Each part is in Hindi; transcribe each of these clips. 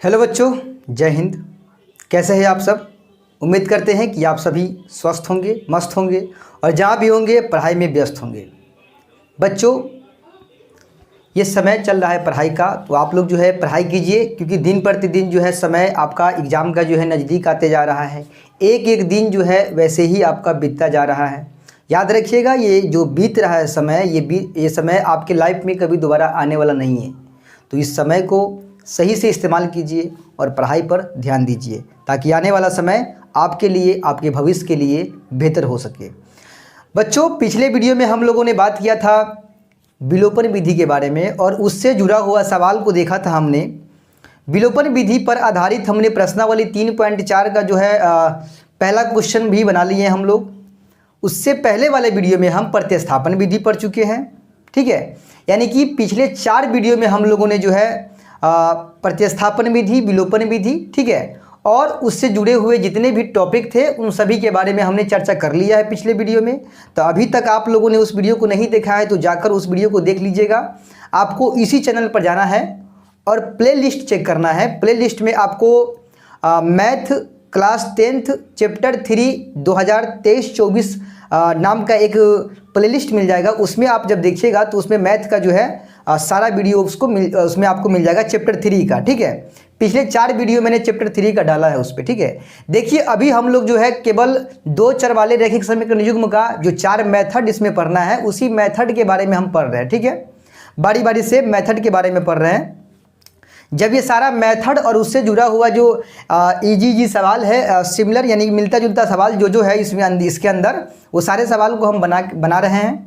हेलो बच्चों, जय हिंद। कैसे हैं आप सब? उम्मीद करते हैं कि आप सभी स्वस्थ होंगे, मस्त होंगे और जहाँ भी होंगे पढ़ाई में व्यस्त होंगे। बच्चों, ये समय चल रहा है पढ़ाई का, तो आप लोग जो है पढ़ाई कीजिए, क्योंकि दिन प्रतिदिन जो है समय आपका एग्ज़ाम का जो है नज़दीक आते जा रहा है। एक एक दिन जो है वैसे ही आपका बीतता जा रहा है। याद रखिएगा, ये जो बीत रहा है समय, ये समय आपके लाइफ में कभी दोबारा आने वाला नहीं है। तो इस समय को सही से इस्तेमाल कीजिए और पढ़ाई पर ध्यान दीजिए, ताकि आने वाला समय आपके लिए, आपके भविष्य के लिए बेहतर हो सके। बच्चों, पिछले वीडियो में हम लोगों ने बात किया था विलोपन विधि के बारे में, और उससे जुड़ा हुआ सवाल को देखा था हमने। विलोपन विधि पर आधारित हमने प्रश्नावली 3.4 का जो है पहला क्वेश्चन भी बना लिए हम लोग। उससे पहले वाले वीडियो में हम प्रतिस्थापन विधि पढ़ चुके हैं, ठीक है। यानी कि पिछले 4 वीडियो में हम लोगों ने जो है प्रतिस्थापन विधि, विलोपन विधि, ठीक है, और उससे जुड़े हुए जितने भी टॉपिक थे उन सभी के बारे में हमने चर्चा कर लिया है पिछले वीडियो में। तो अभी तक आप लोगों ने उस वीडियो को नहीं देखा है तो जाकर उस वीडियो को देख लीजिएगा। आपको इसी चैनल पर जाना है और प्ले लिस्ट चेक करना है। प्ले लिस्ट में आपको मैथ क्लास 10th चैप्टर 3 2023-24 नाम का एक प्लेलिस्ट मिल जाएगा। उसमें आप जब देखिएगा तो उसमें मैथ का जो है सारा वीडियो उसमें आपको मिल जाएगा चैप्टर 3 का, ठीक है। पिछले 4 वीडियो मैंने चैप्टर 3 का डाला है उस पर, ठीक है। देखिए, अभी हम लोग जो है केवल 2 चर वाले रैखिक समीकरण युग्म का जो 4 मेथड इसमें पढ़ना है, उसी मेथड के बारे में हम पढ़ रहे हैं, ठीक है। बारी बारी से मेथड के बारे में पढ़ रहे हैं। जब ये सारा मेथड और उससे जुड़ा हुआ जो इजी सवाल है, सिमिलर यानी मिलता जुलता सवाल जो है इसके अंदर, वो सारे सवाल को हम बना रहे हैं।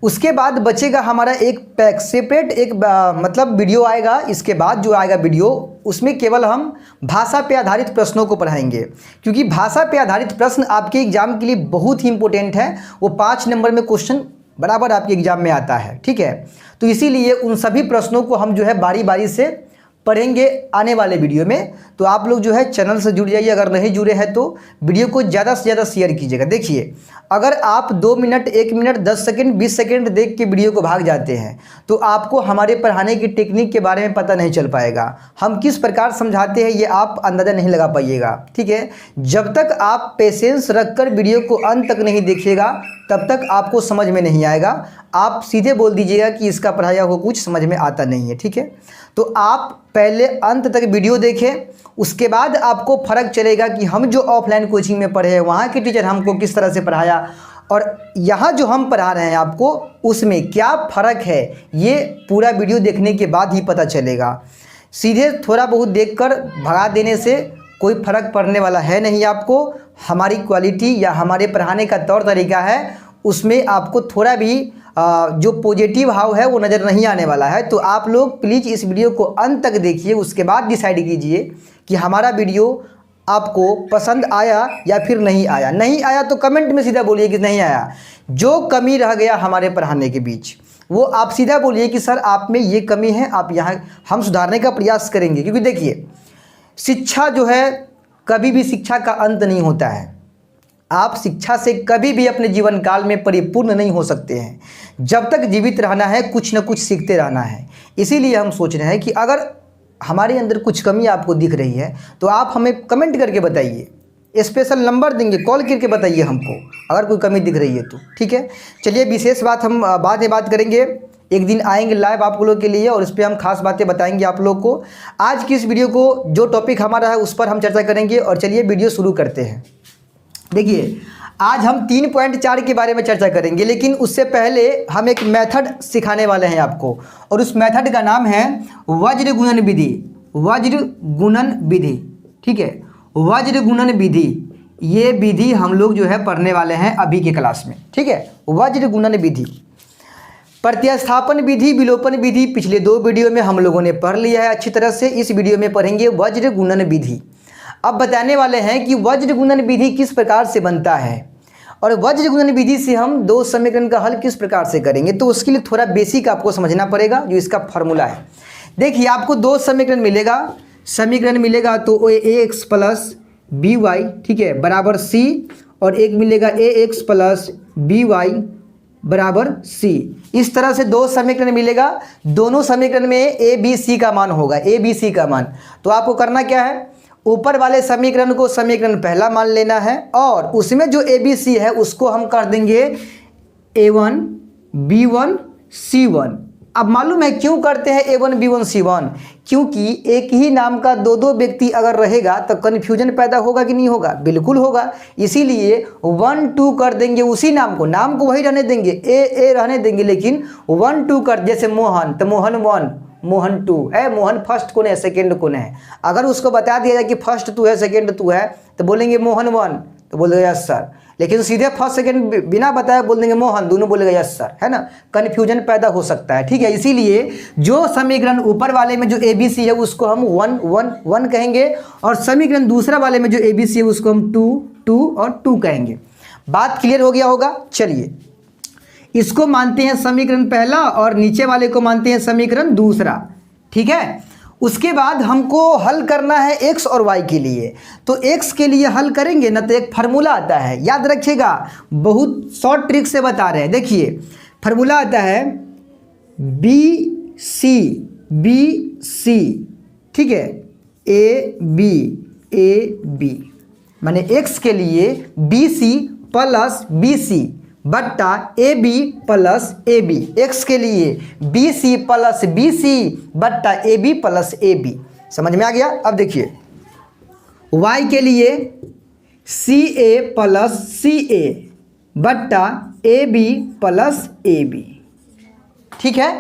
उसके बाद बचेगा हमारा एक सेपरेट एक मतलब वीडियो आएगा। इसके बाद जो आएगा वीडियो, उसमें केवल हम भाषा पे आधारित प्रश्नों को पढ़ाएंगे, क्योंकि भाषा पे आधारित प्रश्न आपके एग्जाम के लिए बहुत ही इंपॉर्टेंट है। वो 5 नंबर में क्वेश्चन बराबर आपके एग्जाम में आता है, ठीक है। तो इसीलिए उन सभी प्रश्नों को हम जो है बारी बारी से पढ़ेंगे आने वाले वीडियो में। तो आप लोग जो है चैनल से जुड़ जाइए, अगर नहीं जुड़े हैं तो वीडियो को ज़्यादा से ज़्यादा शेयर कीजिएगा। देखिए, अगर आप 2 मिनट, 1 मिनट, 10 सेकंड, 20 सेकंड देख के वीडियो को भाग जाते हैं तो आपको हमारे पढ़ाने की टेक्निक के बारे में पता नहीं चल पाएगा। हम किस प्रकार समझाते हैं ये आप अंदाज़ा नहीं लगा पाइएगा, ठीक है। जब तक आप पेशेंस रखकर वीडियो को अंत तक नहीं देखिएगा तब तक आपको समझ में नहीं आएगा। आप सीधे बोल दीजिएगा कि इसका पढ़ाया हुआ कुछ समझ में आता नहीं है, ठीक है। तो आप पहले अंत तक वीडियो देखें, उसके बाद आपको फ़र्क चलेगा कि हम जो ऑफलाइन कोचिंग में पढ़े हैं वहाँ के टीचर हमको किस तरह से पढ़ाया और यहाँ जो हम पढ़ा रहे हैं आपको उसमें क्या फ़र्क है। ये पूरा वीडियो देखने के बाद ही पता चलेगा। सीधे थोड़ा बहुत देखकर भगा देने से कोई फ़र्क पड़ने वाला है नहीं आपको। हमारी क्वालिटी या हमारे पढ़ाने का तौर तरीका है, उसमें आपको थोड़ा भी जो पॉजिटिव भाव है वो नज़र नहीं आने वाला है। तो आप लोग प्लीज़ इस वीडियो को अंत तक देखिए, उसके बाद डिसाइड कीजिए कि हमारा वीडियो आपको पसंद आया या फिर नहीं आया। नहीं आया तो कमेंट में सीधा बोलिए कि नहीं आया। जो कमी रह गया हमारे पढ़ाने के बीच वो आप सीधा बोलिए कि सर आप में ये कमी है, आप यहाँ हम सुधारने का प्रयास करेंगे। क्योंकि देखिए, शिक्षा जो है कभी भी शिक्षा का अंत नहीं होता है। आप शिक्षा से कभी भी अपने जीवन काल में परिपूर्ण नहीं हो सकते हैं। जब तक जीवित रहना है कुछ न कुछ सीखते रहना है। इसीलिए हम सोच रहे हैं कि अगर हमारे अंदर कुछ कमी आपको दिख रही है तो आप हमें कमेंट करके बताइए, स्पेशल नंबर देंगे, कॉल करके बताइए हमको अगर कोई कमी दिख रही है तो, ठीक है। चलिए, विशेष बात हम बाद में बात करेंगे। एक दिन आएंगे लाइव आप लोगों के लिए और इस पर हम खास बातें बताएंगे आप लोग को। आज की इस वीडियो को जो टॉपिक हमारा है उस पर हम चर्चा करेंगे। और चलिए वीडियो शुरू करते हैं। देखिए, आज हम 3.4 के बारे में चर्चा करेंगे, लेकिन उससे पहले हम एक मेथड सिखाने वाले हैं आपको, और उस मेथड का नाम है वज्र गुणन विधि। वज्र गुणन विधि, ठीक है। वज्र गुणन विधि, ये विधि हम लोग जो है पढ़ने वाले हैं अभी के क्लास में, ठीक है। वज्र गुणन विधि, प्रतिस्थापन विधि, विलोपन विधि पिछले 2 वीडियो में हम लोगों ने पढ़ लिया है अच्छी तरह से। इस वीडियो में पढ़ेंगे वज्र गुणन विधि। अब बताने वाले हैं कि वज्र गुणन विधि किस प्रकार से बनता है और वज्र गुणन विधि से हम 2 समीकरण का हल किस प्रकार से करेंगे। तो उसके लिए थोड़ा बेसिक आपको समझना पड़ेगा, जो इसका फॉर्मूला है। देखिए, आपको 2 समीकरण मिलेगा तो ax प्लस by, ठीक है, बराबर c, और एक मिलेगा ax प्लस by बराबर सी। इस तरह से दो समीकरण मिलेगा, दोनों समीकरण में ए बी सी का मान होगा, ए बी सी का मान। तो आपको करना क्या है, ऊपर वाले समीकरण को समीकरण पहला मान लेना है और उसमें जो ए बी सी है उसको हम कर देंगे A1 B1 C1। अब मालूम है क्यों करते हैं A1 B1 C1, क्योंकि एक ही नाम का दो दो व्यक्ति अगर रहेगा तो कन्फ्यूजन पैदा होगा कि नहीं होगा, बिल्कुल होगा। इसीलिए 1 2 कर देंगे उसी नाम को वही रहने देंगे, ए रहने देंगे, लेकिन 1 2 कर, जैसे मोहन तो मोहन 1 मोहन 2 है, मोहन फर्स्ट कौन है सेकंड कौन है। अगर उसको बता दिया जाए कि फर्स्ट तू है सेकंड तू है तो बोलेंगे मोहन 1, तो बोलेगा यस सर, लेकिन सीधे फर्स्ट सेकंड बिना बताए बोल देंगे मोहन, दोनों बोलेगा यस सर, है ना, कन्फ्यूजन पैदा हो सकता है। ठीक है, इसीलिए जो समीकरण ऊपर वाले में जो ए बी सी है उसको हम 1 1 1 कहेंगे और समीकरण दूसरा वाले में जो ए बी सी है उसको हम 2 2 और 2 कहेंगे। बात क्लियर हो गया होगा। चलिए इसको मानते हैं समीकरण पहला और नीचे वाले को मानते हैं समीकरण दूसरा। ठीक है, उसके बाद हमको हल करना है x और y के लिए। तो x के लिए हल करेंगे ना तो एक फार्मूला आता है, याद रखिएगा, बहुत शॉर्ट ट्रिक से बता रहे हैं। देखिए फार्मूला आता है बी सी, ठीक है, ए बी, माने x के लिए B C plus B C बट्टा A B plus A B, x के लिए B C plus B C बट्टा A B plus A B. समझ में आ गया। अब देखिए y के लिए सी ए प्लस सी ए बट्टा A B plus A B. ठीक है,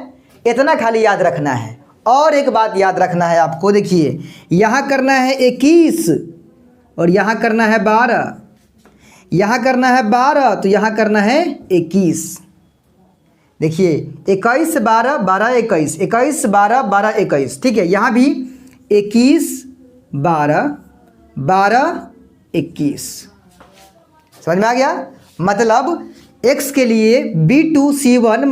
इतना खाली याद रखना है। और एक बात याद रखना है आपको, देखिए यहाँ करना है 21 और यहाँ करना है 12, यहाँ करना है 12 तो यहाँ करना है 21। देखिए 21 12 12 21, 21 12 12 21। ठीक है, यहाँ भी 21 12 12 21। समझ में आ गया। मतलब x के लिए B2C1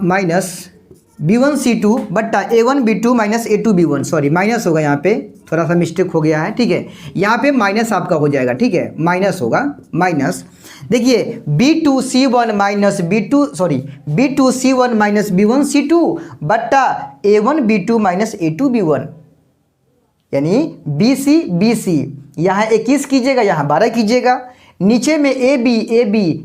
माइनस B1C2 बट्टा A1 B2 minus A2 B1, sorry minus होगा, यहाँ पे थोड़ा सा मिस्टेक हो गया है। ठीक है, यहाँ पे माइनस आपका हो जाएगा। ठीक है, माइनस होगा, माइनस। देखिए B2C1 minus B2C1 minus B1C2 बट्टा A1 B2 minus A2 B1, यानी BC यहाँ 21 कीजिएगा, यहाँ 12 कीजिएगा। नीचे में AB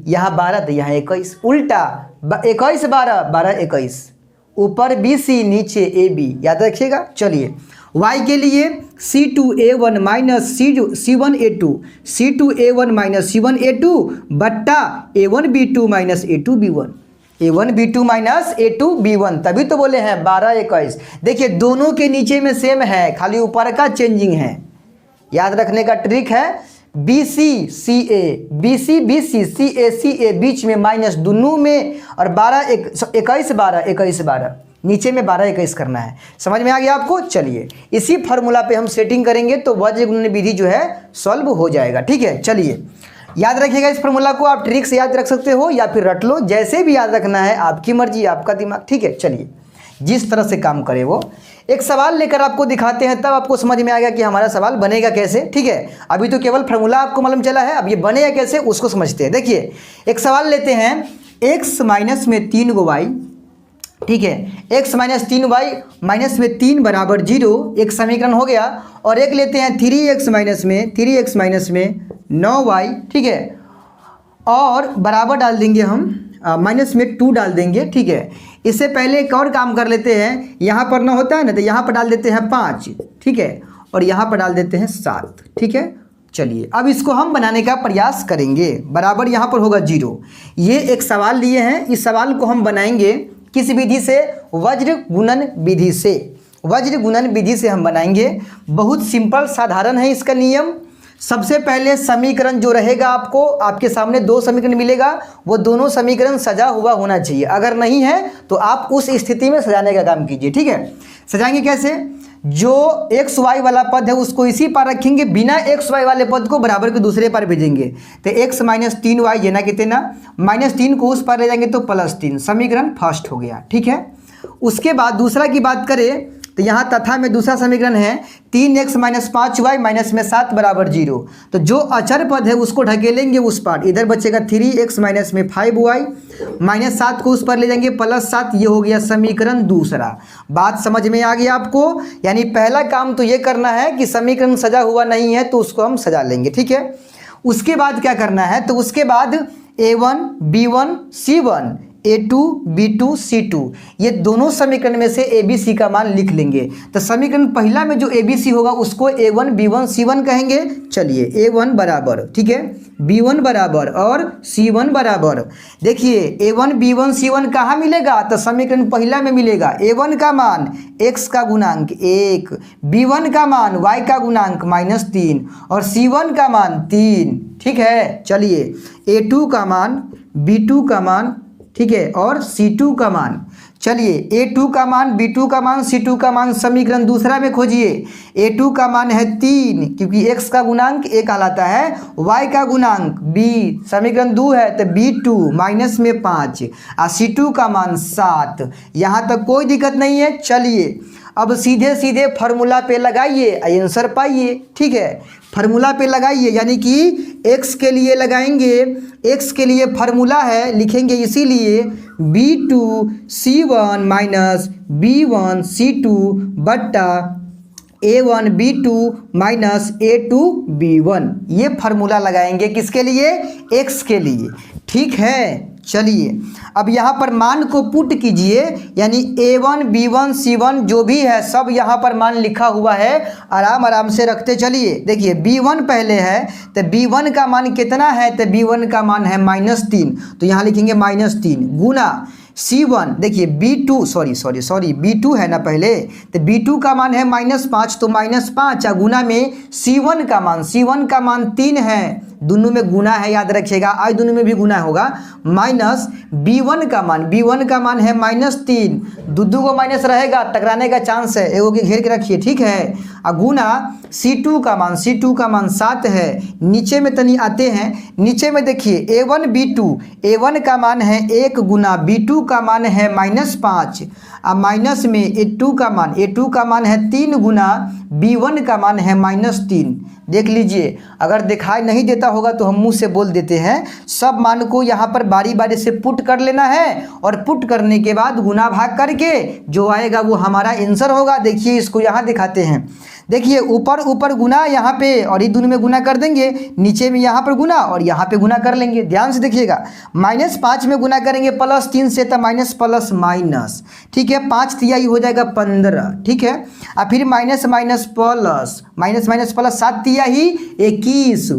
यहाँ 12 तो यहाँ 21, उल्टा 21 12 12 21, ऊपर BC नीचे AB, याद रखिएगा। चलिए y के लिए C2A1 minus C1A2, C2A1 minus C1A2 बट्टा A1 B2 minus A2 B1, A1 B2 minus A2 B1, तभी तो बोले हैं 12 21। देखिए दोनों के नीचे में सेम है, खाली ऊपर का चेंजिंग है। याद रखने का ट्रिक है BC CA, BC BC CA CA, बीच में माइनस दोनों में, और 21 12 नीचे में 12 21 करना है। समझ में आ गया आपको। चलिए इसी फार्मूला पे हम सेटिंग करेंगे तो वज्र गुणन विधि जो है सॉल्व हो जाएगा। ठीक है, चलिए याद रखिएगा इस फार्मूला को, आप ट्रिक से याद रख सकते हो या फिर रट लो, जैसे भी याद रखना है, आपकी मर्जी, आपका दिमाग। ठीक है, चलिए जिस तरह से काम करे वो। एक सवाल लेकर आपको दिखाते हैं, तब आपको समझ में आ गया कि हमारा सवाल बनेगा कैसे। ठीक है, अभी तो केवल फार्मूला आपको मालूम चला है, अब ये बनेगा कैसे उसको समझते हैं। देखिए एक सवाल लेते हैं, x माइनस में 3 गो y, ठीक है, x माइनस 3y माइनस में 3 बराबर 0, एक समीकरण हो गया। और एक लेते हैं 3x माइनस में 9y, ठीक है, और बराबर डाल देंगे हम, माइनस में 2 डाल देंगे। ठीक है, इससे पहले एक और काम कर लेते हैं, यहाँ पर ना होता है ना तो यहाँ पर डाल देते हैं 5, ठीक है, और यहाँ पर डाल देते हैं 7। ठीक है, चलिए अब इसको हम बनाने का प्रयास करेंगे। बराबर यहाँ पर होगा 0। ये एक सवाल लिए हैं, इस सवाल को हम बनाएंगे किस विधि से, वज्र गुणन विधि से। वज्र गुणन विधि से हम बनाएंगे, बहुत सिंपल साधारण है इसका नियम। सबसे पहले समीकरण जो रहेगा, आपको आपके सामने 2 समीकरण मिलेगा, वो दोनों समीकरण सजा हुआ होना चाहिए। अगर नहीं है तो आप उस स्थिति में सजाने का काम कीजिए। ठीक है, सजाएंगे कैसे, जो एक्स वाई वाला पद है उसको इसी पार रखेंगे, बिना एक्स वाई वाले पद को बराबर के दूसरे पार भेजेंगे। तो x माइनस 3y ये ना कितना, -3 को उस पार ले जाएंगे तो +3, समीकरण फर्स्ट हो गया। ठीक है, उसके बाद दूसरा की बात करें तो यहाँ तथा में दूसरा समीकरण है 3x माइनस 5y माइनस में 7 बराबर 0। तो जो अचर पद है उसको ढकेलेंगे उस पर, इधर बचेगा 3x माइनस में 5y माइनस 7 को उस पर ले जाएंगे प्लस 7। ये हो गया समीकरण दूसरा। बात समझ में आ गई आपको? यानी पहला काम तो ये करना है कि समीकरण सजा हुआ नहीं है तो उसको हम सजा लेंगे, ठीक है। उसके बाद क्या करना है, तो उसके बाद a1 b1 c1 a2 b2 c2 ये दोनों समीकरण में से abc का मान लिख लेंगे। तो समीकरण पहला में जो abc होगा उसको a1 b1 c1 कहेंगे। चलिए a1 बराबर, ठीक है, b1 बराबर और c1 बराबर। देखिए a1 b1 c1 कहाँ मिलेगा, तो समीकरण पहला में मिलेगा। a1 का मान x का गुणांक 1, b1 का मान y का गुणांक -3 और c1 का मान 3, ठीक है। चलिए a2 का मान b2 का मान, ठीक है, और c2 का मान। चलिए a2 का मान b2 का मान c2 का मान समीकरण दूसरा में खोजिए। a2 का मान है 3 क्योंकि x का गुणांक a कहलाता है, y का गुणांक b, समीकरण 2 है तो b2 माइनस में 5 और c2 का मान 7। यहाँ तक कोई दिक्कत नहीं है। चलिए अब सीधे सीधे फार्मूला पे लगाइए, आंसर पाइए, ठीक है। फार्मूला पे लगाइए यानी कि x के लिए लगाएंगे, x के लिए फार्मूला है, लिखेंगे इसीलिए b2 c1 minus b1 c2 बट्टा a1 b2 minus a2 b1। ये फार्मूला लगाएंगे किसके लिए, x के लिए, ठीक है। चलिए अब यहाँ पर मान को पुट कीजिए, यानी a1 b1 c1 जो भी है सब यहाँ पर मान लिखा हुआ है, आराम आराम से रखते चलिए। देखिए b1 पहले है तो b1 का मान कितना है, तो b1 का मान है -3, तो यहाँ लिखेंगे -3 गुना c1। देखिए b2 सॉरी b2 है ना पहले, तो b2 का मान है -5 तो -5 गुना में c1 का मान 3 है, दोनों में गुना है याद रखिएगा, आज दोनों में भी गुना होगा, माइनस b1 का मान है -3, दो को माइनस रहेगा, टकराने का चांस है, एगो के घेर के रखिए, ठीक है। और गुना c2 का मान 7 है। नीचे में तनी आते हैं, नीचे में देखिए a1 b2, a1 का मान है 1 गुना b2 का मान है -5 और माइनस में a2 का मान है 3 गुना b1 का मान है -3। देख लीजिए, अगर दिखाई नहीं देता होगा तो हम मुंह से बोल देते हैं। सब मान को यहाँ पर बारी बारी से पुट कर लेना है और पुट करने के बाद गुना भाग करके जो आएगा वो हमारा आंसर होगा। देखिए इसको यहाँ दिखाते हैं, देखिए ऊपर गुना यहाँ पे और ये दोनों में गुना कर देंगे, नीचे में यहाँ पर गुना और यहाँ पे गुना कर लेंगे। ध्यान से देखिएगा, -5 में गुना करेंगे +3 से तो माइनस प्लस माइनस, ठीक है, 5 तिहाई हो जाएगा 15, ठीक है। और फिर माइनस प्लस 7 तिहाई 21।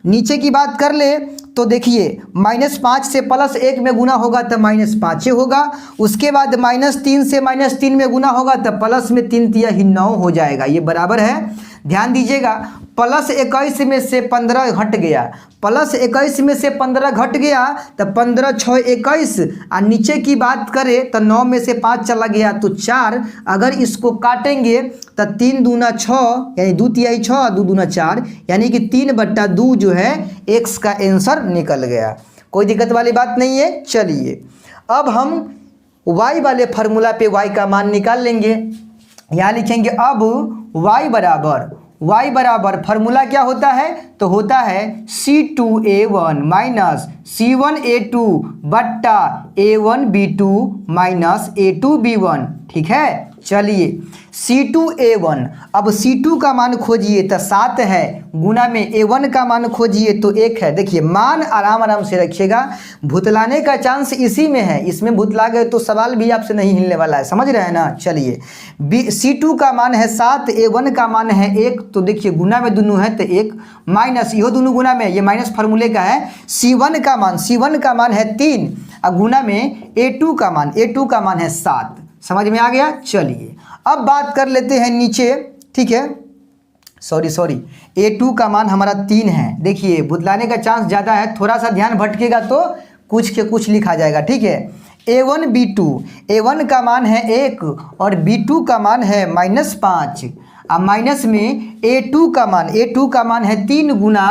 नीचे की बात कर ले तो देखिए -5 से +1 में गुना होगा तो -5 होगा, उसके बाद -3 से -3 में गुना होगा तो प्लस में 3 तिहाई 9 हो जाएगा, ये बराबर है। ध्यान दीजिएगा, +21 में से 15 घट गया, +21 में से 15 घट गया तो 15 6 21 और नीचे की बात करें तो 9 में से 5 चला गया तो 4। अगर इसको काटेंगे तो 3 दूना 6 यानी 2 तिहाई 6 2 दूना 4 यानी कि 3/2 जो है x का आंसर निकल गया। कोई दिक्कत वाली बात नहीं है। चलिए अब हम y वाले फार्मूला पे y का मान निकाल लेंगे। यहाँ लिखेंगे अब y बराबर फार्मूला क्या होता है, तो होता है c2a1 माइनस c1a2 बट्टा a1 b2 minus a2 b1, ठीक है। चलिए c2a1, अब c2 का मान खोजिए तो 7 है, गुना में a1 का मान खोजिए तो 1 है। देखिए मान आराम से रखिएगा, भुतलाने का चांस इसी में है, इसमें भुतला गए तो सवाल भी आपसे नहीं हिलने वाला है, समझ रहे हैं ना। चलिए c2 का मान है 7, a1 का मान है 1, तो देखिए गुना में दोनों है तो 1 माइनस यो दोनों गुना में, ये माइनस फार्मूले का है। c1 का मान है 3 और गुना में a2 का मान है 7। समझ में आ गया। चलिए अब बात कर लेते हैं नीचे, ठीक है, सॉरी a2 का मान हमारा 3 है। देखिए भुतलाने का चांस ज़्यादा है, थोड़ा सा ध्यान भटकेगा तो कुछ के कुछ लिखा जाएगा, ठीक है। a1 b2, a1 का मान है 1 और b2 का मान है -5 और माइनस में a2 का मान है 3 गुना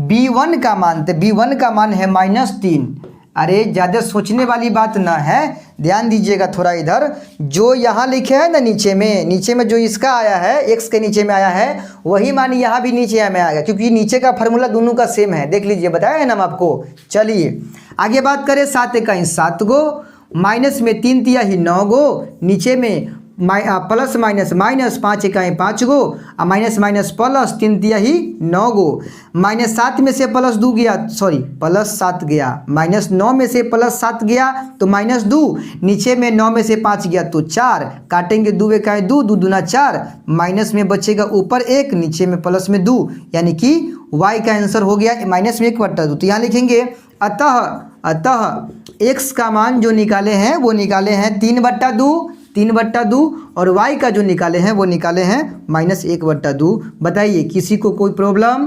b1 का मान, तो b1 का मान है -3 अरे ज़्यादा सोचने वाली बात ना है, ध्यान दीजिएगा थोड़ा इधर। जो यहाँ लिखे है ना नीचे में जो इसका आया है, एक्स के नीचे में आया है, वही मान यहाँ भी नीचे में आएगा, क्योंकि नीचे का फार्मूला दोनों का सेम है। देख लीजिए, बताया है ना हम आपको। चलिए आगे बात करें। 7 इकाई 7 गो, माइनस में 3 तिहाई 9 गो, नीचे में प्लस माइनस माइनस 5 इकाई 5 गो, और माइनस माइनस प्लस 3 तिहाई 9 गो। -7 में से +2 गया, सॉरी +7 गया, -9 में से +7 गया तो -2, नीचे में 9 में से 5 गया तो 4, काटेंगे 2 इकाई 2, 2 दूना 4, माइनस में बचेगा ऊपर 1, नीचे में प्लस में 2, यानी कि y का आंसर हो गया -1/2। तो यहाँ लिखेंगे अतः x का मान जो निकाले हैं वो निकाले हैं 3/2 और y का जो निकाले हैं वो निकाले हैं -1/2। बताइए किसी को कोई प्रॉब्लम,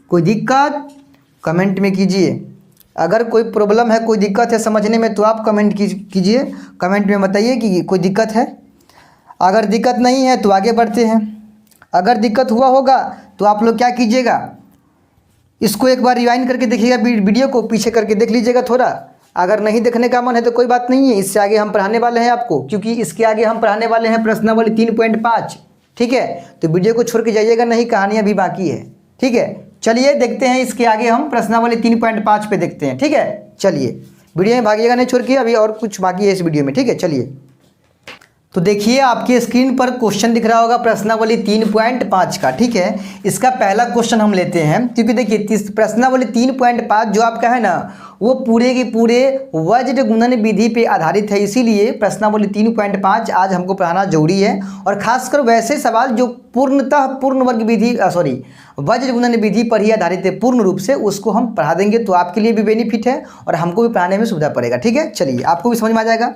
कोई दिक्कत, कमेंट में कीजिए। अगर कोई प्रॉब्लम है, कोई दिक्कत है समझने में तो आप कमेंट कीजिए, कमेंट में बताइए कि कोई दिक्कत है। अगर दिक्कत नहीं है तो आगे बढ़ते हैं। अगर दिक्कत हुआ होगा तो आप लोग क्या कीजिएगा, इसको एक बार रिवाइंड करके देखिएगा, वीडियो को पीछे करके देख लीजिएगा थोड़ा। अगर नहीं देखने का मन है तो कोई बात नहीं है, इससे आगे हम पढ़ाने वाले हैं आपको, क्योंकि इसके आगे हम पढ़ाने वाले हैं प्रश्नावली 3.5। ठीक है, तो वीडियो को छोड़ के जाइएगा नहीं, कहानियाँ भी बाकी है। ठीक है, चलिए देखते हैं इसके आगे हम प्रश्नावली 3.5 पे देखते हैं। ठीक है, चलिए वीडियो में भागिएगा नहीं छोड़ के, अभी और कुछ बाकी है इस वीडियो में। ठीक है, चलिए तो देखिए आपके स्क्रीन पर क्वेश्चन दिख रहा होगा प्रश्नावली 3.5 का। ठीक है, इसका पहला क्वेश्चन हम लेते हैं, क्योंकि देखिए प्रश्नावली 3.5 जो आपका है ना वो पूरे के पूरे वज्र गुणन विधि पे आधारित है, इसीलिए प्रश्नावली 3.5 आज हमको पढ़ाना जरूरी है। और खासकर वैसे सवाल जो पूर्णतः पूर्ण वर्ग विधि वज्र गुणन विधि पर ही आधारित है पूर्ण रूप से, उसको हम पढ़ा देंगे तो आपके लिए भी बेनिफिट है और हमको भी पढ़ाने में सुविधा पड़ेगा। ठीक है, चलिए आपको भी समझ में आ जाएगा।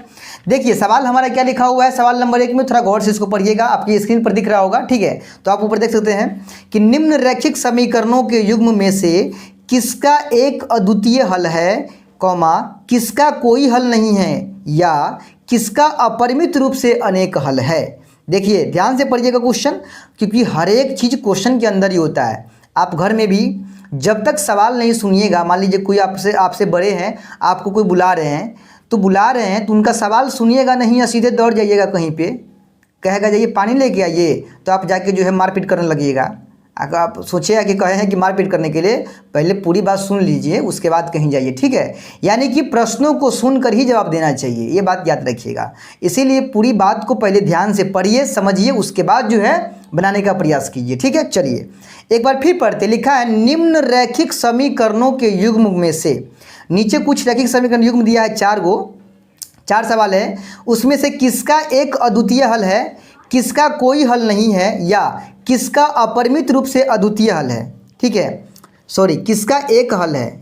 देखिए सवाल हमारा क्या लिखा हुआ है, सवाल नंबर 1 में थोड़ा गौर से इसको पढ़िएगा, आपकी स्क्रीन पर दिख रहा होगा। ठीक है, तो आप ऊपर देख सकते हैं कि निम्न रैखिक समीकरणों के युग्म में से किसका एक अद्वितीय हल है, कॉमा किसका कोई हल नहीं है, या किसका अपरिमित रूप से अनेक हल है। देखिए ध्यान से पढ़िएगा क्वेश्चन, क्योंकि हर एक चीज़ क्वेश्चन के अंदर ही होता है। आप घर में भी जब तक सवाल नहीं सुनिएगा, मान लीजिए कोई आपसे बड़े हैं, आपको कोई बुला रहे हैं तो उनका सवाल सुनिएगा नहीं या सीधे दौड़ जाइएगा कहीं पे, कहेगा जाइए पानी लेके आइए, तो आप जाके जो है मारपीट करने लगिएगा। अगर आप सोचिएगा कि कहे हैं कि मारपीट करने के लिए, पहले पूरी बात सुन लीजिए उसके बाद कहीं जाइए। ठीक है, यानी कि प्रश्नों को सुनकर ही जवाब देना चाहिए, ये बात याद रखिएगा। इसीलिए पूरी बात को पहले ध्यान से पढ़िए, समझिए, उसके बाद जो है बनाने का प्रयास कीजिए। ठीक है, चलिए एक बार फिर पढ़ते। लिखा है निम्न रैखिक समीकरणों के युग्म में से, नीचे कुछ रैखिक समीकरण युग्म दिया है 4 सवाल है, उसमें से किसका एक अद्वितीय हल है, किसका कोई हल नहीं है, या किसका अपरिमित रूप से अद्वितीय हल है। ठीक है, सॉरी किसका एक हल है,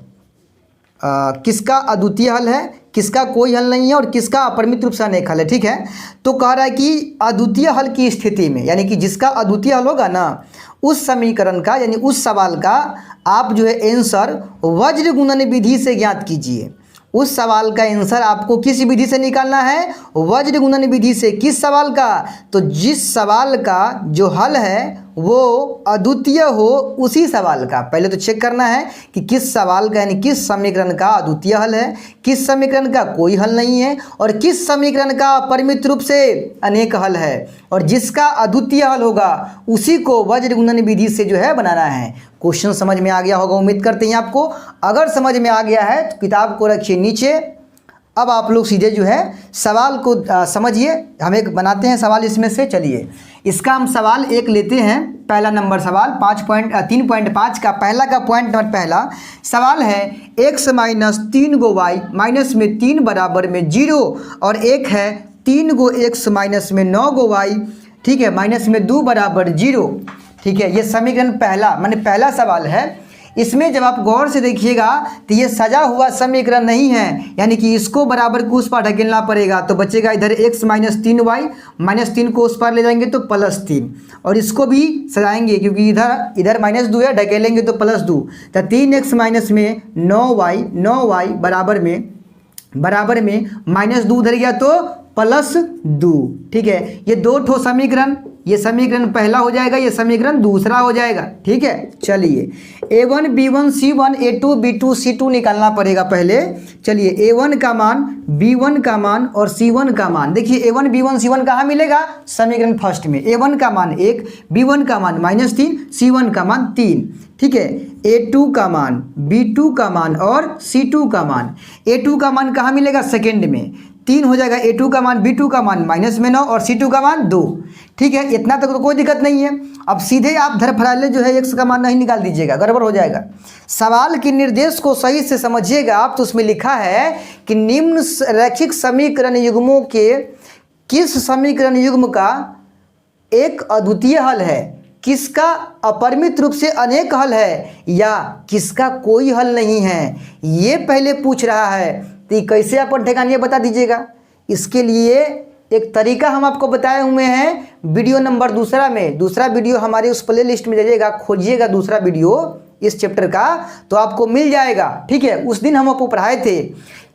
किसका अद्वितीय हल है, किसका कोई हल नहीं है और किसका अपरिमित रूप से अनेक हल है। ठीक है, तो कह रहा है कि अद्वितीय हल की स्थिति में, यानी कि जिसका अद्वितीय हल होगा ना उस समीकरण का, यानी उस सवाल का आप जो है आंसर वज्र गुणन विधि से ज्ञात कीजिए। उस सवाल का आंसर आपको किस विधि से निकालना है, वज्र गुणन विधि से। किस सवाल का, तो जिस सवाल का जो हल है वो अद्वितीय हो उसी सवाल का। पहले तो चेक करना है कि किस सवाल का, यानी किस समीकरण का अद्वितीय हल है, किस समीकरण का कोई हल नहीं है, और किस समीकरण का परिमित रूप से अनेक हल है। और जिसका अद्वितीय हल होगा उसी को वज्र गुणन विधि से जो है बनाना है। क्वेश्चन समझ में आ गया होगा, उम्मीद करते हैं आपको। अगर समझ में आ गया है तो किताब को रखिए नीचे। अब आप लोग सीधे जो है सवाल को समझिए। हम एक बनाते हैं सवाल इसमें से। चलिए इसका हम सवाल 1 लेते हैं। पहला नंबर सवाल 3.5 का पहला का पॉइंट नंबर पहला सवाल है x माइनस 3 गो y माइनस में 3 बराबर में 0 और एक है 3 गो x माइनस में 9 गो y, ठीक है, माइनस में 2 बराबर 0। ठीक है, ये समीकरण पहला माने पहला सवाल है। इसमें जब आप गौर से देखिएगा तो ये सजा हुआ समीकरण नहीं है, यानी कि इसको बराबर को उस पर ढकेलना पड़ेगा। तो बचेगा इधर x माइनस 3y, -3 को उस पर ले जाएंगे तो +3, और इसको भी सजाएंगे क्योंकि इधर -2 है, ढकेलेंगे तो +2। तो 3x माइनस में 9y बराबर में -2 उधर गया तो +2। ठीक है, ये 2 ठो समीकरण, ये समीकरण पहला हो जाएगा, ये समीकरण दूसरा हो जाएगा। ठीक है, चलिए A1 B1 C1 A2 B2 C2 निकालना पड़ेगा पहले। चलिए A1 का मान, B1 का मान और C1 का मान। देखिए A1 B1 C1 कहाँ मिलेगा? समीकरण फर्स्ट में। A1 का मान 1, B1 का मान -3, C1 का मान 3। ठीक है, A2 का मान, B2 का मान और C2 का मान। A2 का मान कहाँ मिलेगा? सेकेंड में। 3 हो जाएगा A2 का मान, B2 का मान -9 और C2 का मान 2। ठीक है, इतना तक तो कोई दिक्कत नहीं है। अब सीधे आप धरफड़ाले जो है x का मान नहीं निकाल दीजिएगा, गड़बड़ हो जाएगा। सवाल के निर्देश को सही से समझिएगा आप। तो उसमें लिखा है कि निम्न रैखिक समीकरण युग्मों के किस समीकरण युग्म का एक अद्वितीय हल है, किसका अपरिमित रूप से अनेक हल है, या किसका कोई हल नहीं है, ये पहले पूछ रहा है। तो ये कैसे अपन ठेकानिए बता दीजिएगा। इसके लिए एक तरीका हम आपको बताए हुए हैं वीडियो नंबर दूसरा में। दूसरा वीडियो हमारे उस प्ले लिस्ट में जाइएगा, खोजिएगा दूसरा वीडियो इस चैप्टर का, तो आपको मिल जाएगा। ठीक है, उस दिन हम आपको पढ़ाए थे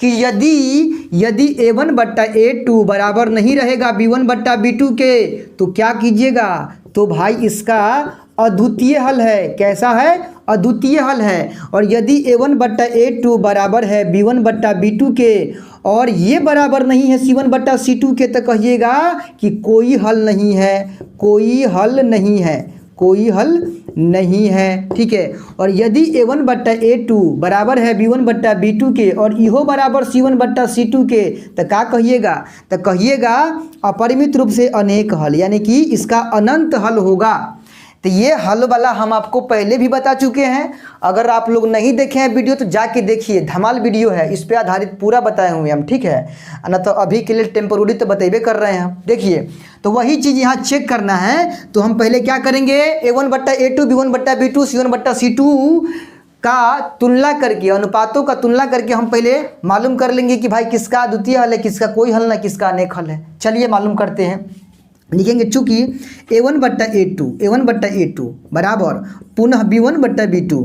कि यदि A1/A2 बराबर नहीं रहेगा B1/B2 के, तो क्या कीजिएगा? तो भाई इसका अद्वितीय हल है। कैसा है? अद्वितीय हल है। और यदि A1/A2 बराबर है B1/B2 के और ये बराबर नहीं है C1/C2 के, तो कहिएगा कि कोई हल नहीं है, कोई हल नहीं है, कोई हल नहीं है। ठीक है, और यदि A1/A2 बराबर है B1/B2 के और इहो बराबर C1/C2 के, तो क्या कहिएगा? तो कहिएगा अपरिमित रूप से अनेक हल, यानी कि इसका अनंत हल होगा। तो ये हल वाला हम आपको पहले भी बता चुके हैं। अगर आप लोग नहीं देखे हैं वीडियो तो जाके देखिए, धमाल वीडियो है, इस पे आधारित पूरा बताए हुए हम। ठीक है ना, तो अभी के लिए टेम्पोररी तो बतेबे कर रहे हैं हम। देखिए, तो वही चीज़ यहाँ चेक करना है। तो हम पहले क्या करेंगे? A1/A2 B1/B2 C1/C2 का तुलना करके, अनुपातों का तुलना करके हम पहले मालूम कर लेंगे कि भाई किसका अद्वितीय हल है, किसका कोई हल ना, किसका अनेक हल है। चलिए मालूम करते हैं। लिखेंगे चूंकि A1/A2 बराबर पुनः B1/B2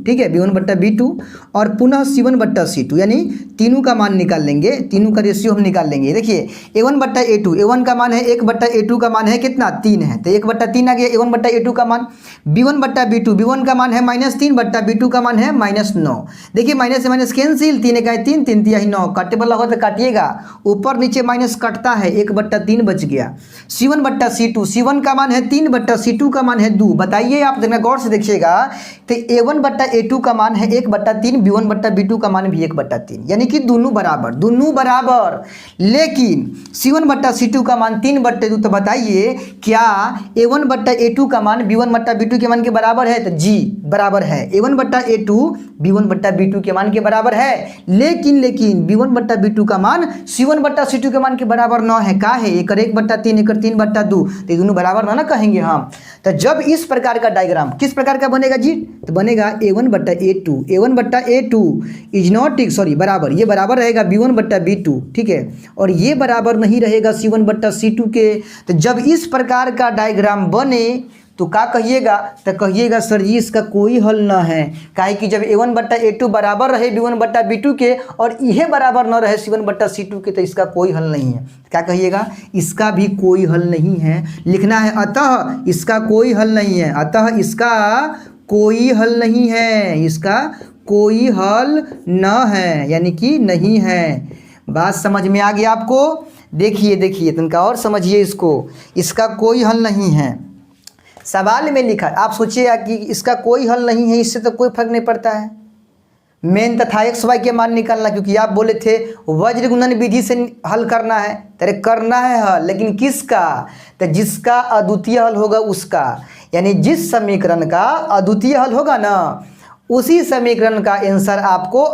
ठीक है, B1/B2 और पुनः C1/C2, यानी तीनों का मान निकाल लेंगे, तीनों का रेशियो हम निकाल लेंगे। देखिए A1/A2, A1 का मान है 1/A2 का मान है कितना? 3 है, तो 1/3 आ गया A1/A2 का मान। B1/B2, B1 का मान है -3/B2 का मान है -9। देखिए माइनस से माइनस कैंसिल, 3 1 3, 3 3 9, काटेबल होगा तो काटिएगा, ऊपर नीचे माइनस कटता है, 1/3 बच गया। C1/C2, C1 का मान है 3/C2 का मान है 2। बताइए आप, देखना गौर से देखिएगा। तो A1/A2 का मान है 1/3, B1/B2 का मान भी 1/3, यानी कि दोनों बराबर, दोनों बराबर। लेकिन C1/C2 का मान 3/2। तो बताइए क्या A1/A2 का मान B1/B2 के मान के बराबर है? तो जी बराबर है। A1/A2 B1/B2 के मान के बराबर है। लेकिन B1/B2 का मान C1/C2 के मान के बराबर न है। का है? 1/3 1/3/2, तो दोनों बराबर ना कहेंगे हम। तो जब इस प्रकार का डायग्राम किस प्रकार का बनेगा जी? तो बनेगा A1/A2 इज नॉट, सॉरी, बराबर, ये बराबर रहेगा B1/B2। ठीक है, और ये बराबर नहीं रहेगा C1/C2 के। तो जब इस प्रकार का डायग्राम बने तो क्या कहिएगा? तो कहिएगा सर जी इसका कोई हल ना है। काहे कि जब A1/A2 बराबर रहे B1/B2 के और यह बराबर न रहे C1/C2 के, तो इसका कोई हल नहीं है। क्या कहिएगा? इसका भी कोई हल नहीं है। लिखना है अतः इसका कोई हल नहीं है, अतः इसका कोई हल नहीं है, इसका कोई हल न है, यानी कि नहीं है। बात समझ में आ गया आपको? देखिए तुमका और समझिए इसको, इसका कोई हल नहीं है। सवाल में लिखा, आप सोचिएगा कि इसका कोई हल नहीं है, इससे तो कोई फर्क नहीं पड़ता है। मेन तथा XY के मान निकालना, क्योंकि आप बोले थे वज्र गुणन विधि से हल करना है। तेरे करना है हल, लेकिन किसका? तो जिसका अद्वितीय हल होगा उसका, यानी जिस समीकरण का अद्वितीय हल होगा ना, उसी समीकरण का आंसर आपको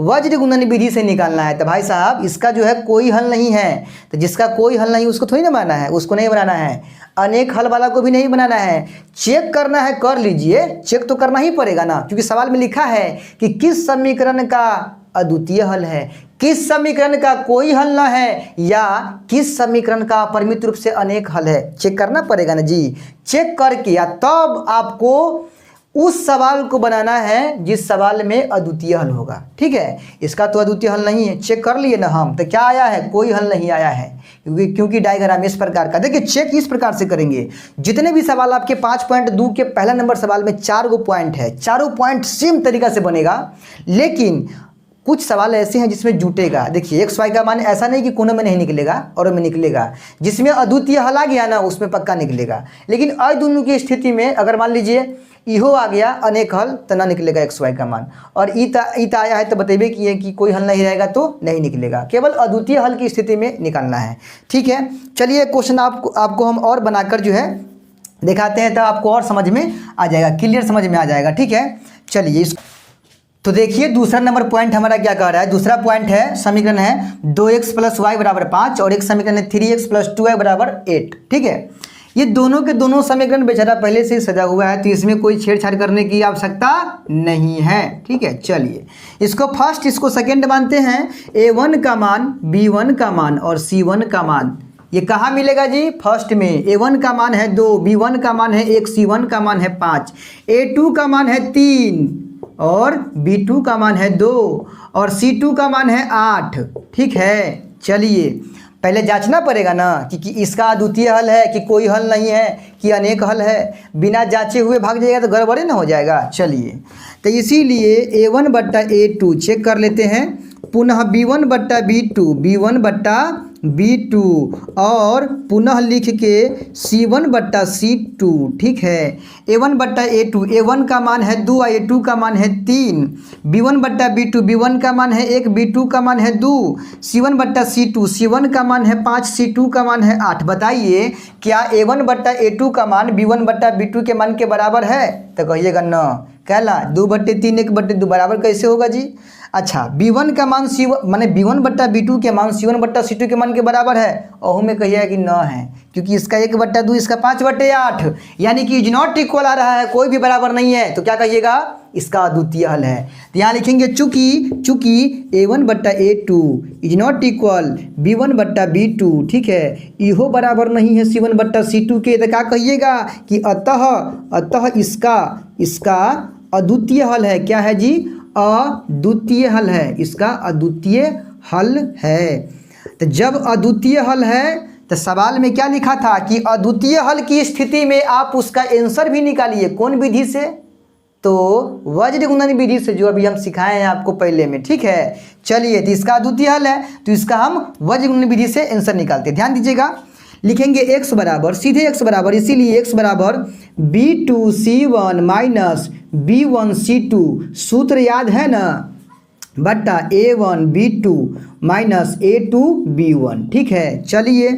वज्र गुणन विधि से निकालना है। तो भाई साहब इसका जो है कोई हल नहीं है, तो जिसका कोई हल नहीं उसको थोड़ी ना बनाना है, उसको नहीं बनाना है। अनेक हल वाला को भी नहीं बनाना है। चेक करना है, कर लीजिए, चेक तो करना ही पड़ेगा ना, क्योंकि सवाल में लिखा है कि किस समीकरण का अद्वितीय हल है, किस समीकरण का कोई हल ना है, या किस समीकरण का अपरिमित रूप से अनेक हल है। चेक करना पड़ेगा ना जी। चेक करके या तब आपको उस सवाल को बनाना है जिस सवाल में अद्वितीय हल होगा। ठीक है, इसका तो अद्वितीय हल नहीं है, चेक कर लिए ना हम, तो क्या आया है, कोई हल नहीं आया है, क्योंकि डायग्राम इस प्रकार का। देखिए चेक इस प्रकार से करेंगे, जितने भी सवाल आपके 5.2 के पहला नंबर सवाल में 4 गो पॉइंट है, चारों पॉइंट सेम तरीका से बनेगा, लेकिन कुछ सवाल ऐसे हैं जिसमें जुटेगा। देखिए एक्स वाई का मान ऐसा नहीं कि कोनों में नहीं निकलेगा और में निकलेगा, जिसमें अद्वितीय हल आ गया ना उसमें पक्का निकलेगा। लेकिन अद्वैत की स्थिति में अगर मान लीजिए इहो आ गया अनेक हल तो ना निकलेगा एक्स वाई का मान, और ईत आया है तो बतेबे किए कि कोई हल नहीं रहेगा तो नहीं निकलेगा, केवल अद्वितीय हल की स्थिति में निकालना है। ठीक है, चलिए क्वेश्चन आपको हम और बनाकर जो है दिखाते हैं, तो आपको और समझ में आ जाएगा, क्लियर समझ में आ जाएगा। ठीक है, चलिए तो देखिए दूसरा नंबर पॉइंट हमारा क्या कह रहा है। दूसरा पॉइंट है, समीकरण है 2x + y = 5 और एक समीकरण है 3x + 2y = 8। ठीक है, ये दोनों के दोनों समीकरण बेचारा पहले से ही सजा हुआ है, तो इसमें कोई छेड़छाड़ करने की आवश्यकता नहीं है। ठीक है, चलिए इसको फर्स्ट इसको सेकंड मानते हैं। a1 का मान, b1 का मान और c1 का मान ये कहाँ मिलेगा जी, फर्स्ट में। a1 का मान है 2, b1 का मान है 1, c1 का मान है 5, a2 का मान है 3 और b2 का मान है 2 और c2 का मान है 8। ठीक है, चलिए पहले जांचना पड़ेगा ना कि इसका अद्वितीय हल है कि कोई हल नहीं है कि अनेक हल है। बिना जांचे हुए भाग जाएगा तो गड़बड़े ना हो जाएगा। चलिए तो इसीलिए a1 बट्टा a2 चेक कर लेते हैं, पुनः b1 बट्टा b2 और पुनः लिख के c1 बट्टा c2। ठीक है, a1 बट्टा a2, a1 का मान है 2 a2 का मान है 3, b1 बट्टा b2, b1 का मान है 1 b2 का मान है 2, c1 बट्टा c2, c1 का मान है 5 c2 का मान है 8। बताइए क्या a1 बट्टा a2 का मान b1 बट्टा b2 के मान के बराबर है, तो कहिएगा न। कहला 2/3 1/2 बराबर कैसे होगा जी। अच्छा, b1 का मान c1 माने b1 बट्टा b2 के मान c1 बट्टा c2 के मान के बराबर है, और में कहिएगा कि न है, क्योंकि इसका 1/2 इसका 5/8, यानी कि इज नॉट इक्वल आ रहा है, कोई भी बराबर नहीं है। तो क्या कहिएगा, इसका अद्वितीय हल है। तो यहाँ लिखेंगे चूंकि a1 बट्टा a2 is not equal b1 बट्टा b2। ठीक है, इहो बराबर नहीं है c1 बट्टा c2 के, तो क्या कहिएगा कि अतः इसका अद्वितीय हल है। क्या है जी, अद्वितीय हल है, इसका अद्वितीय हल है। तो जब अद्वितीय हल है तो सवाल में क्या लिखा था कि अद्वितीय हल की स्थिति में आप उसका आंसर भी निकालिए। कौन विधि से, तो वज्र गुणन विधि से, जो अभी हम सिखाए हैं आपको पहले में। ठीक है, चलिए तो इसका अद्वितीय हल है तो इसका हम वज्र गुणन विधि से आंसर निकालते हैं। ध्यान दीजिएगा, लिखेंगे x बराबर, सीधे x बराबर, इसीलिए x बराबर b2c1 माइनस b1c2, सूत्र याद है ना, बट्टा a1b2 माइनस a2b1। ठीक है, चलिए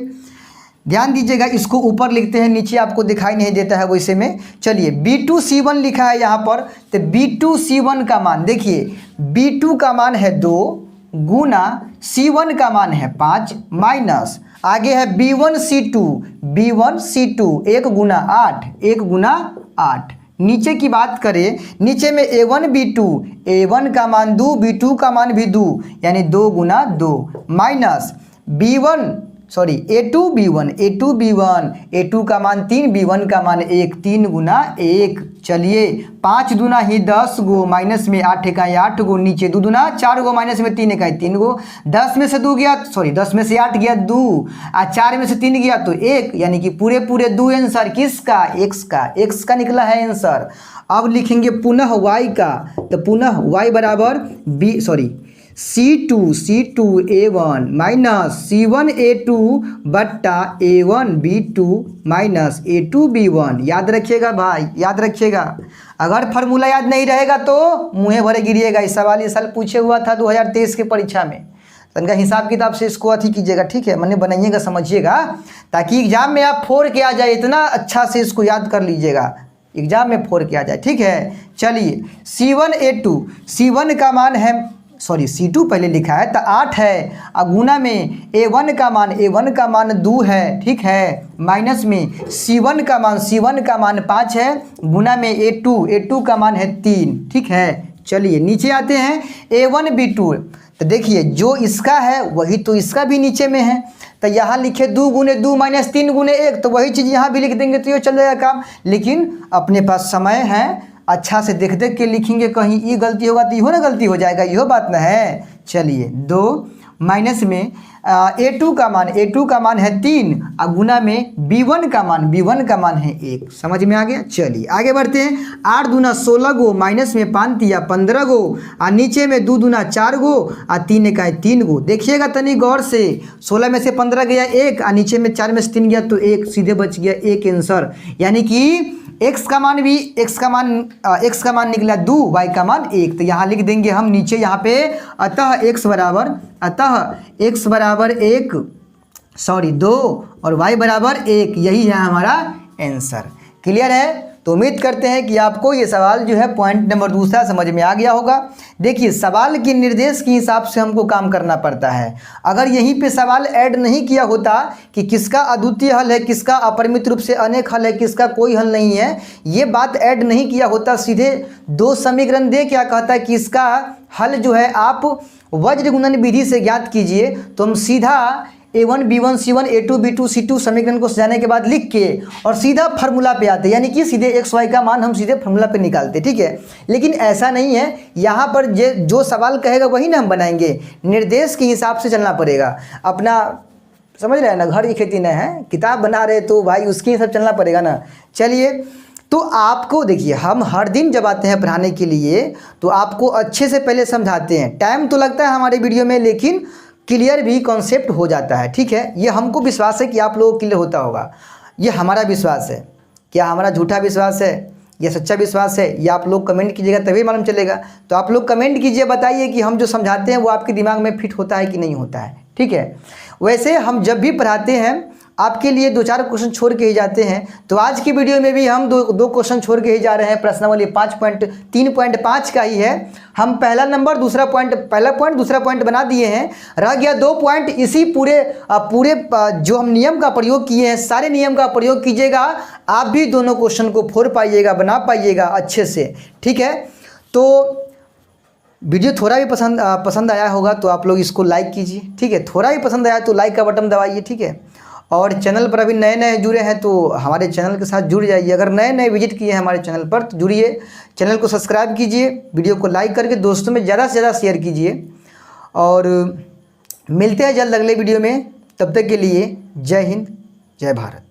ध्यान दीजिएगा, इसको ऊपर लिखते हैं, नीचे आपको दिखाई नहीं देता है वैसे में। चलिए b2c1 लिखा है यहाँ पर, तो b2c1 का मान देखिए, b2 का मान है 2 गुना c1 का मान है 5 माइनस आगे है b1c2 1 गुना 8। नीचे की बात करें, नीचे में a1 का मान 2, b2 का मान भी 2, यानी 2 गुना 2 माइनस a2 का मान 3, b1 का मान 1, 3 गुना 1। चलिए 5 दूना ही 10 गो, माइनस में 8 इकाई 8 गो, नीचे 2 दूना 4 गो, माइनस में 3 इकाई 3 गो, 10 में से 8 गया 2 और 4 में से 3 गया तो 1, यानी कि पूरे 2 आंसर किसका, x का निकला है आंसर। अब लिखेंगे पुनः y का, तो पुनः y बराबर C2a1 माइनस C1a2 बट्टा a1b2 माइनस a2b1। याद रखिएगा भाई, याद रखिएगा, अगर फार्मूला याद नहीं रहेगा तो मुँहे भरे गिरिएगा। इस सवाल इस साल पूछे हुआ था 2023 के परीक्षा में, तो इनका हिसाब किताब से इसको अथी कीजिएगा। ठीक है, मैंने बनाइएगा, समझिएगा, ताकि एग्जाम में आप 4 के आ जाए, इतना अच्छा से इसको याद कर लीजिएगा, एग्जाम में 4 के आ जाए। ठीक है, चलिए C1 का मान है, C2 पहले लिखा है तो 8 है, और गुना में a1 का मान 2 है। ठीक है, माइनस में C1 का मान 5 है, गुना में a2 का मान है 3। ठीक है, चलिए नीचे आते हैं a1b2, तो देखिए जो इसका है वही तो इसका भी नीचे में है, तो यहाँ लिखे 2 गुने 2 माइनस 3 गुने 1, तो वही चीज़ यहाँ भी लिख देंगे तो ये चल जाएगा काम। लेकिन अपने पास समय है, अच्छा से देख देख के लिखेंगे, कहीं ये गलती होगा तो इहो ना गलती हो जाएगा, इहो बात ना है। चलिए 2 माइनस में A2 का मान है 3 और गुना में B1 का मान है 1। समझ में आ गया। चलिए आगे बढ़ते हैं। 8 दूना 16 गो, माइनस में 5 दिया 15 गो और नीचे में 2 दूना 4 गो और 3 इकाई 3 गो। देखिएगा तनी गौर से, 16 में से 15 गया 1 और नीचे में 4 में से 3 गया तो 1, सीधे बच गया 1 आंसर। यानी कि x का मान निकला 2, y का मान 1। तो यहाँ लिख देंगे हम नीचे यहाँ पे अतः x बराबर 2 और y बराबर 1, यही है हमारा आंसर। क्लियर है। तो उम्मीद करते हैं कि आपको ये सवाल जो है पॉइंट नंबर 2 समझ में आ गया होगा। देखिए सवाल के निर्देश के हिसाब से हमको काम करना पड़ता है। अगर यहीं पे सवाल ऐड नहीं किया होता कि किसका अद्वितीय हल है, किसका अपरिमित रूप से अनेक हल है, किसका कोई हल नहीं है, ये बात ऐड नहीं किया होता, सीधे 2 समीकरण दे क्या कहता है कि इसका हल जो है आप वज्र गुणन विधि से ज्ञात कीजिए, तो हम सीधा A1 B1 C1 A2 B2 C2 समीकरण को सजाने के बाद लिख के और सीधा फार्मूला पे आते, यानी कि सीधे x y का मान हम सीधे फार्मूला पे निकालते। ठीक है, लेकिन ऐसा नहीं है। यहाँ पर जो सवाल कहेगा वही ना हम बनाएंगे, निर्देश के हिसाब से चलना पड़ेगा। अपना समझ रहे हैं ना, घर की खेती न है, किताब बना रहे तो भाई उसके हिसाब चलना पड़ेगा ना। चलिए तो आपको देखिए, हम हर दिन जब आते हैं पढ़ाने के लिए तो आपको अच्छे से पहले समझाते हैं। टाइम तो लगता है हमारे वीडियो में, लेकिन क्लियर भी कॉन्सेप्ट हो जाता है। ठीक है, ये हमको विश्वास है कि आप लोगों को क्लियर होता होगा, ये हमारा विश्वास है। क्या हमारा झूठा विश्वास है या सच्चा विश्वास है, ये आप लोग कमेंट कीजिएगा तभी मालूम चलेगा। तो आप लोग कमेंट कीजिए, बताइए कि हम जो समझाते हैं वो आपके दिमाग में फिट होता है कि नहीं होता है। ठीक है, वैसे हम जब भी पढ़ाते हैं आपके लिए 2-4 क्वेश्चन छोड़ के ही जाते हैं। तो आज की वीडियो में भी हम दो क्वेश्चन छोड़ के ही जा रहे हैं। प्रश्नावली 3.5 का ही है। हम पहला पॉइंट दूसरा पॉइंट बना दिए हैं, रह गया 2 पॉइंट। इसी पूरे जो हम नियम का प्रयोग किए हैं, सारे नियम का प्रयोग कीजिएगा, आप भी दोनों क्वेश्चन को फोड़ पाइएगा, बना पाइएगा अच्छे से। ठीक है, तो वीडियो थोड़ा भी पसंद आया होगा तो आप लोग इसको लाइक कीजिए। ठीक है, थोड़ा भी पसंद आया तो लाइक का बटन दबाइए। ठीक है, और चैनल पर अभी नए जुड़े हैं तो हमारे चैनल के साथ जुड़ जाइए। अगर नए विजिट किए हैं हमारे चैनल पर तो जुड़िए, चैनल को सब्सक्राइब कीजिए, वीडियो को लाइक करके दोस्तों में ज़्यादा से ज़्यादा शेयर कीजिए। और मिलते हैं जल्द अगले वीडियो में, तब तक के लिए जय हिंद, जय भारत।